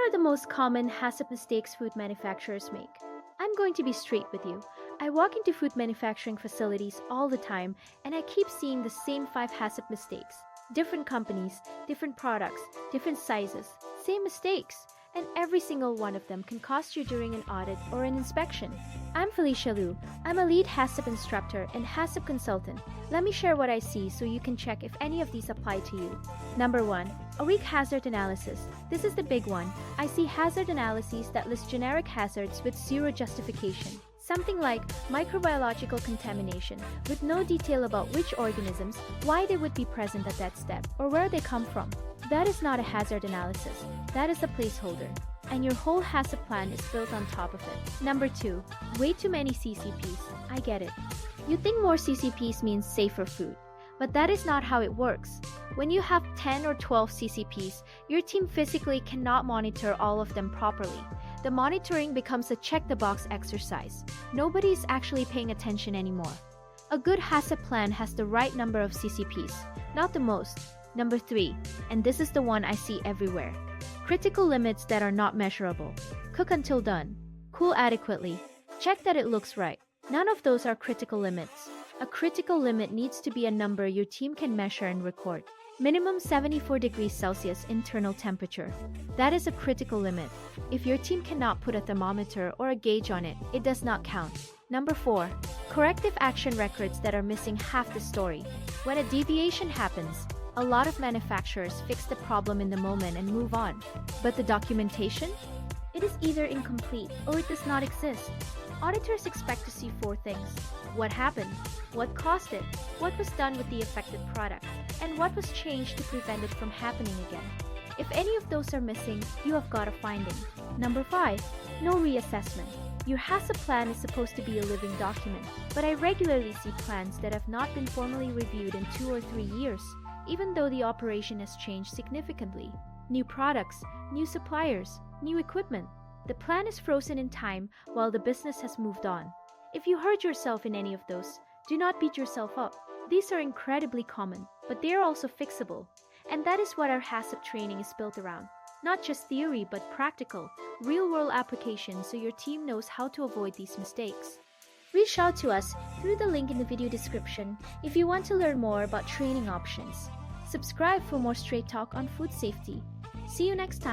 are the most common HACCP mistakes food manufacturers make? I'm going to be straight with you. I walk into food manufacturing facilities all the time and I keep seeing the same 5 HACCP mistakes. Different companies, different products, different sizes, same mistakes. And every single one of them can cost you during an audit or an inspection. I'm Felicia Liu. I'm a lead HACCP instructor and HACCP consultant. Let me share what I see so you can check if any of these apply to you. Number 1. A weak hazard analysis. This is the big one. I see hazard analyses that list generic hazards with zero justification. Something like microbiological contamination, with no detail about which organisms, why they would be present at that step, or where they come from. That is not a hazard analysis. That is a placeholder. And your whole HACCP plan is built on top of it. Number 2. Way too many CCPs. I get it. You think more CCPs means safer food. But that is not how it works. When you have 10 or 12 CCPs, your team physically cannot monitor all of them properly. The monitoring becomes a check-the-box exercise. Nobody is actually paying attention anymore. A good HACCP plan has the right number of CCPs, not the most. Number 3, and this is the one I see everywhere. Critical limits that are not measurable. Cook until done. Cool adequately. Check that it looks right. None of those are critical limits. A critical limit needs to be a number your team can measure and record. Minimum 74 degrees Celsius internal temperature. That is a critical limit. If your team cannot put a thermometer or a gauge on it, it does not count. Number 4. Corrective action records that are missing half the story. When a deviation happens, a lot of manufacturers fix the problem in the moment and move on. But the documentation? It is either incomplete or it does not exist. Auditors expect to see 4 things. What happened? What caused it? What was done with the affected product? And what was changed to prevent it from happening again? If any of those are missing, you have got a finding. Number 5. No reassessment. Your HACCP plan is supposed to be a living document, but I regularly see plans that have not been formally reviewed in 2 or 3 years, even though the operation has changed significantly. New products, new suppliers, new equipment. The plan is frozen in time while the business has moved on. If you hurt yourself in any of those, do not beat yourself up. These are incredibly common, but they are also fixable. And that is what our HACCP training is built around. Not just theory, but practical, real-world application so your team knows how to avoid these mistakes. Reach out to us through the link in the video description if you want to learn more about training options. Subscribe for more straight talk on food safety. See you next time.